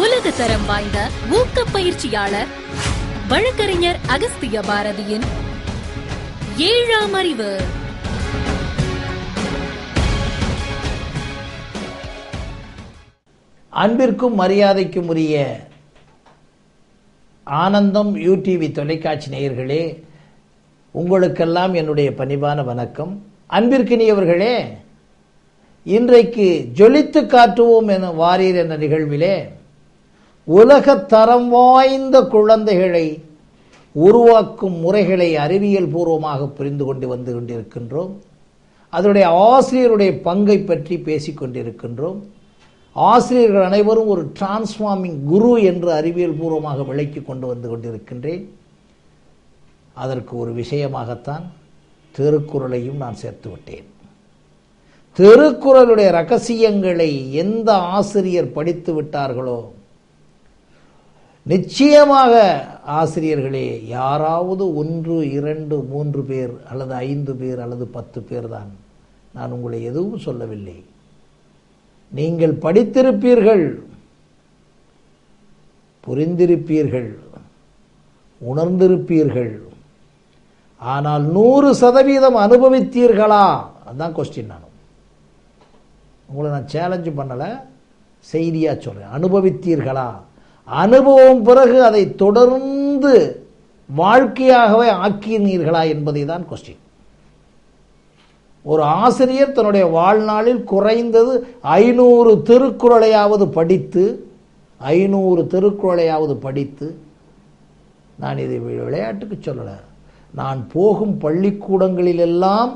உலக தரம் வாய்ந்த ஊக்க பயிற்சியாளர் வழக்கறிஞர் அகஸ்திய பாரதியின் 7ஆம் அறிவு. அன்பிற்கும் மரியாதைக்கும் உரிய ஆனந்தம் யூடிவி தொலைக்காட்சி நேயர்களே, உங்களுக்கெல்லாம் என்னுடைய பணிவான வணக்கம். அன்பிற்கினியவர்களே, இன்றைக்கு ஜொலித்து காட்டுவோம் என வாரீர் என்ற நிகழ்விலே உலக தரம் வாய்ந்த குழந்தைகளை உருவாக்கும் முறைகளை அறிவியல் பூர்வமாக புரிந்து கொண்டு வந்து கொண்டிருக்கின்றோம். அதனுடைய ஆசிரியருடைய பங்கை பற்றி பேசிக் கொண்டிருக்கின்றோம். ஆசிரியர்கள் அனைவரும் ஒரு டிரான்ஸ்ஃபார்மிங் குரு என்று அறிவியல் பூர்வமாக விளக்கி கொண்டு வந்து கொண்டிருக்கின்றேன். அதற்கு ஒரு விஷயமாகத்தான் திருக்குறளையும் நான் சேர்த்து விட்டேன். திருக்குறளுடைய ரகசியங்களை எந்த ஆசிரியர் படித்து விட்டார்களோ, நிச்சயமாக ஆசிரியர்களே யாராவது 1, 2, 3 பேர் அல்லது 5 பேர் அல்லது 10 பேர் தான். நான் உங்களை எதுவும் சொல்லவில்லை. நீங்கள் படித்திருப்பீர்கள், புரிந்திருப்பீர்கள், உணர்ந்திருப்பீர்கள். ஆனால் 100% அனுபவித்தீர்களா? அதுதான் கொஸ்டின். நான் உங்களை நான் சேலஞ்சு பண்ணலை, செய்தியா சொல்றேன். அனுபவித்தீர்களா? அனுபவம் பிறகு அதை தொடர்ந்து வாழ்க்கையாகவே ஆக்கினீர்களா என்பதை தான் கொஸ்டின். ஒரு ஆசிரியர் தன்னுடைய வாழ்நாளில் குறைந்தது 500 திருக்குறளையாவது படித்து 500 திருக்குறளையாவது படித்து, நான் இதை விளையாட்டுக்கு சொல்லலை, நான் போகும் பள்ளிக்கூடங்களிலெல்லாம்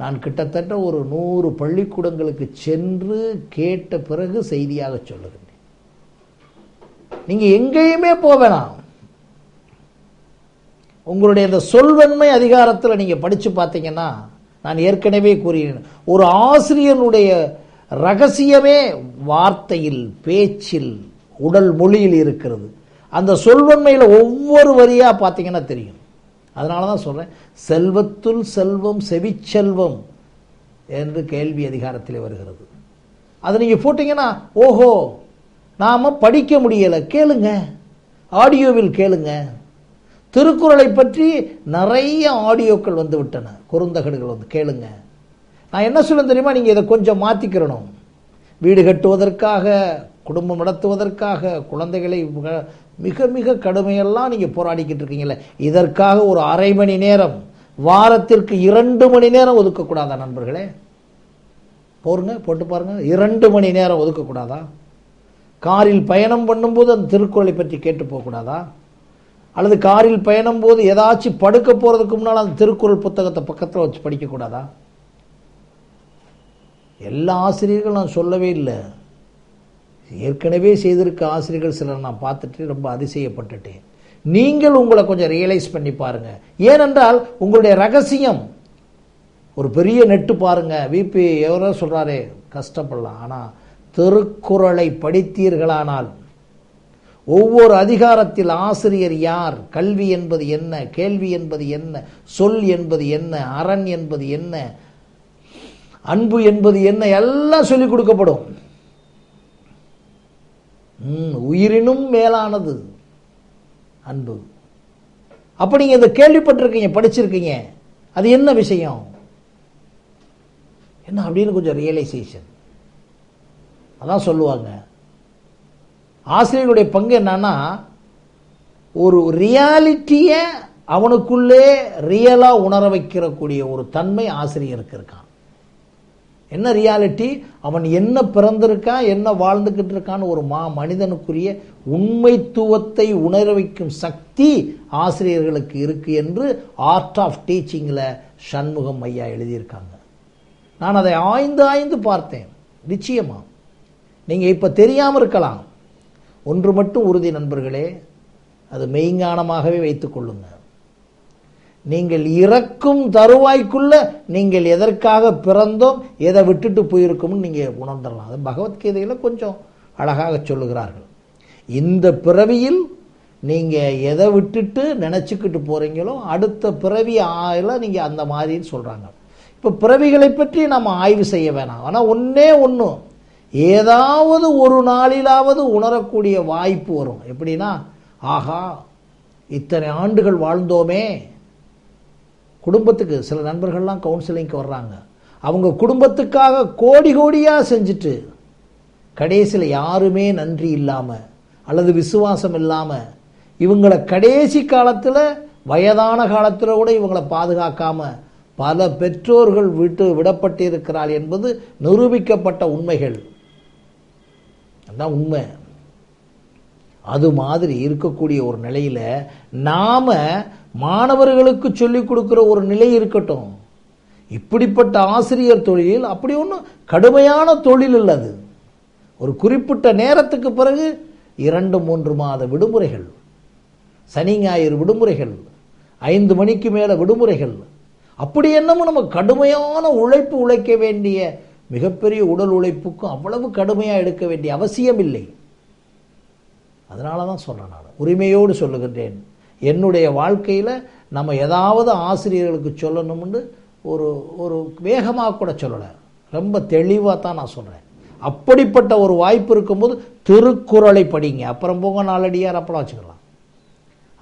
நான் கிட்டத்தட்ட ஒரு 100 பள்ளிக்கூடங்களுக்கு சென்று கேட்ட பிறகு செய்தியாக சொல்லுகிறேன். நீங்க எங்கேயுமே போவேணாம். உங்களுடைய இந்த சொல்வன்மை அதிகாரத்தில் நீங்க படிச்சு பார்த்தீங்கன்னா, நான் ஏற்கனவே கூறினேன், ஒரு ஆசிரியனுடைய ரகசியமே வார்த்தையில், பேச்சில், உடல் மொழியில் இருக்கிறது. அந்த சொல்வன்மையில் ஒவ்வொரு வரியா பார்த்தீங்கன்னா தெரியும். அதனால தான் சொல்றேன், செல்வத்துள் செல்வம் செவிச்செல்வம் என்று கேள்வி அதிகாரத்தில் வருகிறது. அதை நீங்க போட்டீங்கன்னா, ஓஹோ நாம படிக்க முடியல, கேளுங்க, ஆடியோவில் கேளுங்க. திருக்குறளை பற்றி நிறைய ஆடியோக்கள் வந்து விட்டன, குறுந்தகடுகள் வந்து கேளுங்க. நான் என்ன சொல்ல தெரியுமா, நீங்க இதை கொஞ்சம் மாத்திக்கிறணும். வீடு கட்டுவதற்காக, குடும்பம் நடத்துவதற்காக, குழந்தைகளை மிக மிக கடுமையெல்லாம் நீங்க போராடிக்கிட்டு இருக்கீங்கல்ல, இதற்காக ஒரு அரை மணி நேரம், வாரத்திற்கு 2 மணி நேரம் ஒதுக்கக்கூடாதா நண்பர்களே? போருங்க, போட்டு பாருங்க. 2 மணி நேரம் ஒதுக்கக்கூடாதா? காரில் பயணம் பண்ணும்போது அந்த திருக்குறளை பற்றி கேட்டு போகக்கூடாதா? அல்லது காரில் பயணம் போது ஏதாச்சும் படுக்க போறதுக்கு முன்னால் அந்த திருக்குறள் புத்தகத்தை பக்கத்தில் வச்சு படிக்கக்கூடாதா? எல்லா ஆசிரியர்கள் நான் சொல்லவே இல்லை, ஏற்கனவே செய்திருக்க ஆசிரியர்கள் சிலர் நான் பார்த்துட்டு ரொம்ப அதிசயப்பட்டுட்டேன். நீங்கள் உங்களை கொஞ்சம் ரியலைஸ் பண்ணி பாருங்க. ஏனென்றால் உங்களுடைய ரகசியம் ஒரு பெரிய நெட்டு பாருங்க. விபி எவரோ சொல்றாரே, கஷ்டப்படலாம். ஆனா திருக்குறளை படித்தீர்களானால் ஒவ்வொரு அதிகாரத்தில் ஆசிரியர் யார், கல்வி என்பது என்ன, கேள்வி என்பது என்ன, சொல் என்பது என்ன, அரண் என்பது என்ன, அன்பு என்பது என்ன, எல்லாம் சொல்லிக் கொடுக்கப்படும். உயிரினும் மேலானது அன்பு. அப்ப நீங்க இதை கேள்விப்பட்டிருக்கீங்க, படிச்சிருக்கீங்க. அது என்ன விஷயம் என்ன அப்படின்னு கொஞ்சம் ரியலைசேஷன். அதான் சொல்லுவாங்க, ஆசிரியருடைய பங்கு என்னன்னா, ஒரு ரியாலிட்டிய அவனுக்குள்ளே ரியலா உணர வைக்கிறக்கூடிய ஒரு தன்மை ஆசிரியருக்கு இருக்கான். என்ன ரியாலிட்டி? அவன் என்ன பிறந்திருக்கான், என்ன வாழ்ந்துகிட்டு இருக்கான்னு ஒரு மனிதனுக்குரிய உண்மைத்துவத்தை உணர வைக்கும் சக்தி ஆசிரியர்களுக்கு இருக்கு என்று ஆர்ட் ஆஃப் டீச்சிங்ல சண்முகம் ஐயா எழுதியிருக்காங்க. நான் அதை ஆய்ந்து பார்த்தேன். நிச்சயமா நீங்க இப்ப தெரியாம இருக்கலாம். ஒன்று மட்டும் உறுதி நண்பர்களே, அது மெய்ஞானமாகவே வைத்துக் கொள்ளுங்க. நீங்கள் இறக்கும் தருவாய்க்குள்ள நீங்கள் எதற்காக பிறந்தோம், எதை விட்டுட்டு போயிருக்கோம்னு நீங்க உணர்ந்துடலாம். அது பகவத்கீதையில கொஞ்சம் அழகாக சொல்லுகிறார்கள். இந்த பிறவியில் நீங்க எதை விட்டுட்டு நினைச்சுக்கிட்டு போறீங்களோ அடுத்த பிறவி நீங்க அந்த மாதிரின்னு சொல்றாங்க. இப்ப பிறவிகளை பற்றி நம்ம ஆய்வு செய்ய வேணாம். ஆனா ஒண்ணே ஒண்ணு, ஏதாவது ஒரு நாளிலாவது உணரக்கூடிய வாய்ப்பு வரும். எப்படின்னா, ஆஹா இத்தனை ஆண்டுகள் வாழ்ந்தோமே. குடும்பத்துக்கு சில நண்பர்கள்லாம் கவுன்சிலிங்க்கு வர்றாங்க. அவங்க குடும்பத்துக்காக கோடி கோடியாக செஞ்சுட்டு கடைசியில் யாருமே நன்றி இல்லாமல் அல்லது விசுவாசம் இல்லாமல் இவங்களை கடைசி காலத்தில் வயதான காலத்தில் கூட இவங்களை பாதுகாக்காமல் பல பெற்றோர்கள் விடப்பட்டிருக்கிறார் என்பது நிரூபிக்கப்பட்ட உண்மைகள். அதான் உண்மை. அது மாதிரி இருக்கக்கூடிய ஒரு நிலையில் நாம மாணவர்களுக்கு சொல்லிக் கொடுக்கிற ஒரு நிலை இருக்கட்டும். இப்படிப்பட்ட ஆசிரியர் தொழில் அப்படி ஒன்றும் கடுமையான தொழில் இல்லை. அது ஒரு குறிப்பிட்ட நேரத்துக்கு பிறகு 2-3 மாத விடுமுறைகள், சனி ஞாயிறு விடுமுறைகள், 5 மணிக்கு மேலே விடுமுறைகள், அப்படி என்னமோ நம்ம கடுமையான உழைப்பு உழைக்க வேண்டிய மிகப்பெரிய உடல் உழைப்புக்கும் அவ்வளவு கடுமையாக எடுக்க வேண்டிய அவசியம் இல்லை. அதனால தான் சொல்கிறேன், நான் உரிமையோடு சொல்லுகின்றேன். என்னுடைய வாழ்க்கையில் நம்ம ஏதாவது ஆசிரியர்களுக்கு சொல்லணும்னு ஒரு வேகமாக கூட சொல்லலை, ரொம்ப தெளிவாக தான் நான் சொல்கிறேன். அப்படிப்பட்ட ஒரு வாய்ப்பு இருக்கும்போது திருக்குறளை படிங்க. அப்புறம் போங்க நாலடியார் அப்பலாம் வச்சுக்கலாம்.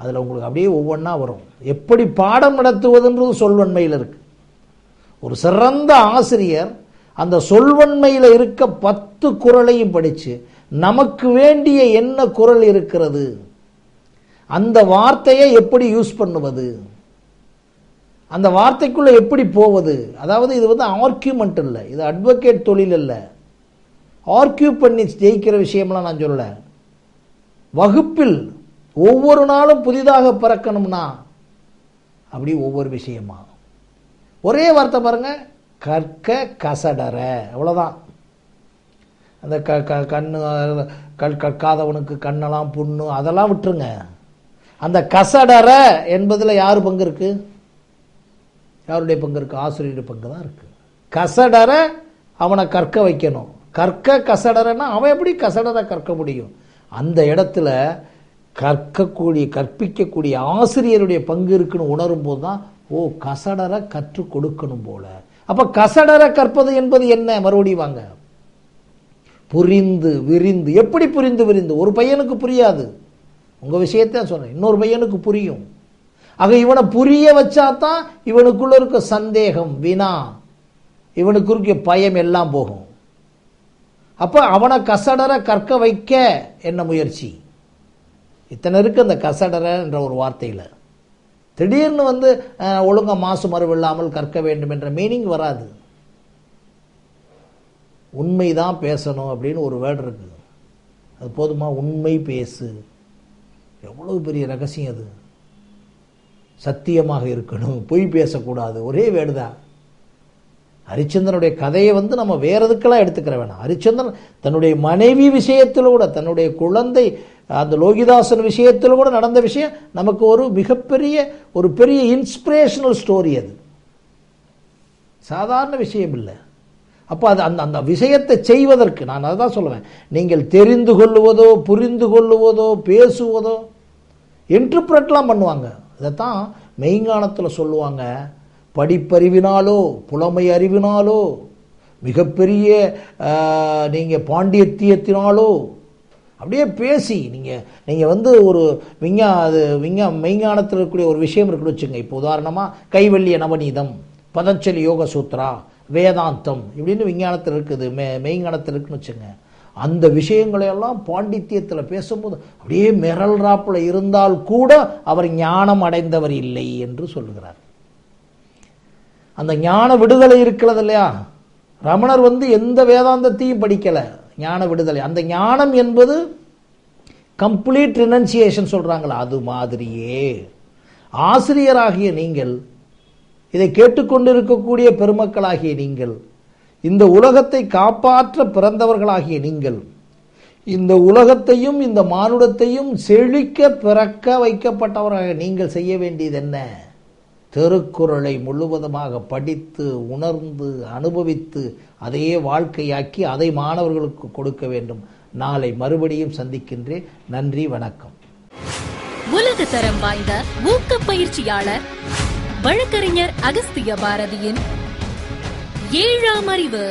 அதில் உங்களுக்கு அப்படியே ஒவ்வொன்றா வரும். எப்படி பாடம் நடத்துவதுன்றது சொல்வன்மையில் இருக்கு. ஒரு சிறந்த ஆசிரியர் அந்த சொல்வன்மையில் இருக்க 10 குறளையும் படித்து நமக்கு வேண்டிய என்ன குறள் இருக்கிறது, அந்த வார்த்தையை எப்படி யூஸ் பண்ணுவது, அந்த வார்த்தைக்குள்ள எப்படி போவது. அதாவது இது ஆர்கியூமெண்ட் இல்லை, இது அட்வொகேட் தொழில் இல்லை, ஆர்கியூ பண்ணி ஜெயிக்கிற விஷயம்லாம் நான் சொல்லல. வகுப்பில் ஒவ்வொரு நாளும் புதிதாக பிறக்கணும்னா அப்படி ஒவ்வொரு விஷயமா ஒரே வார்த்தை பாருங்க, கற்க கசடற, அவ்வளோதான். அந்த கண்ணு கற்காதவனுக்கு கண்ணெல்லாம் புண்ணு அதெல்லாம் விட்டுருங்க. அந்த கசடற என்பதில் யார் பங்கு இருக்கு? யாருடைய பங்கு இருக்கு? ஆசிரியருடைய பங்கு தான் இருக்கு. கசடற அவனை கற்க வைக்கணும். கற்க கசடறன்னா அவன் எப்படி கசடற கற்க முடியும்? அந்த இடத்துல கற்பிக்கக்கூடிய ஆசிரியருடைய பங்கு இருக்குன்னு உணரும் போது தான் ஓ கசடற கற்றுக் கொடுக்கணும் போல. அப்ப கசடற கற்பது என்பது என்ன? மறுபடியும் வாங்க, புரிந்து விரிந்து. எப்படி புரிந்து விரிந்து? ஒரு பையனுக்கு புரியாது, உங்க விஷயத்த சொல்றேன், இன்னொரு பையனுக்கு புரியும். ஆக இவனை புரிய வச்சாதான் இவனுக்குள்ள இருக்க சந்தேகம், வினா, இவனுக்கு இருக்க பயம் எல்லாம் போகும். அப்ப அவனை கசடற கற்க வைக்க என்ன முயற்சி? இத்தனை இருக்கு அந்த கசடற என்ற ஒரு வார்த்தையில். திடீர்னு ஒழுங்கா மாசு மறுவில்லாமல் கற்க வேண்டும் என்ற மீனிங் வராது. உண்மைதான் பேசணும் அப்படின்னு ஒரு வேர்டு இருக்கு, அது போதுமா? உண்மை பேசு, எவ்வளவு பெரிய ரகசியம் அது. சத்தியமாக இருக்கணும், பொய் பேசக்கூடாது, ஒரே வேர்டு தான். ஹரிச்சந்திரனுடைய கதையை நம்ம வேற எதுக்கெல்லாம் எடுத்துக்கிற வேணாம். ஹரிச்சந்திரன் தன்னுடைய மனைவி விஷயத்தில் கூட, தன்னுடைய குழந்தை அந்த லோகிதாசன் விஷயத்தில் கூட நடந்த விஷயம் நமக்கு ஒரு மிகப்பெரிய ஒரு பெரிய இன்ஸ்பிரேஷனல் ஸ்டோரி. அது சாதாரண விஷயம் இல்லை. அப்போ அது அந்த விஷயத்தை செய்வதற்கு நான் அதான் சொல்லுவேன், நீங்கள் தெரிந்து கொள்ளுவதோ புரிந்து கொள்ளுவதோ பேசுவதோ இன்டர்பிரட்லாம் பண்ணுவாங்க. இதைத்தான் மெய்ஞானத்தில் சொல்லுவாங்க, படிப்பறிவினாலோ புலமை அறிவினாலோ மிகப்பெரிய நீங்கள் பாண்டியத்தியத்தினாலோ அப்படியே பேசி நீங்கள் ஒரு மெய்ஞானத்தில் இருக்கக்கூடிய ஒரு விஷயம் இருக்குன்னு வச்சுங்க. இப்போ உதாரணமாக கைவல்லிய நவநீதம், பதஞ்சலி யோக சூத்ரா, வேதாந்தம் இப்படின்னு விஞ்ஞானத்தில் இருக்குது, மெய்ஞானத்தில் இருக்குன்னு வச்சுங்க. அந்த விஷயங்களையெல்லாம் பாண்டித்யத்தில் பேசும்போது அப்படியே மிரல்றாப்புல இருந்தால் கூட அவர் ஞானம் அடைந்தவர் இல்லை என்று சொல்லுகிறார். அந்த ஞான விடுதலை இருக்கிறது இல்லையா, ரமணர் எந்த வேதாந்தத்தையும் படிக்கல, ஞான விடுதலை. அந்த ஞானம் என்பது கம்ப்ளீட் ரினன்சியேஷன் சொல்றாங்களா, அது மாதிரியே ஆசிரியராகிய நீங்கள், இதை கேட்டுக்கொண்டிருக்கக்கூடிய பெருமக்களாகிய நீங்கள், இந்த உலகத்தை காப்பாற்ற பிறந்தவர்களாகிய நீங்கள், இந்த உலகத்தையும் இந்த மானுடத்தையும் செழிக்க பிறக்க வைக்கப்பட்டவராக நீங்கள் செய்ய வேண்டியது என்ன? திருக்குறளை முழுவதுமாக படித்து உணர்ந்து அனுபவித்து அதையே வாழ்க்கையாக்கி அதை மாணவர்களுக்கு கொடுக்க வேண்டும். நாளை மறுபடியும் சந்திக்கின்றேன். நன்றி, வணக்கம். உலக தரம் வாய்ந்த ஊக்க பயிற்சியாளர் வழக்கறிஞர் அகஸ்திய பாரதியின் 7ஆம் அறிவு.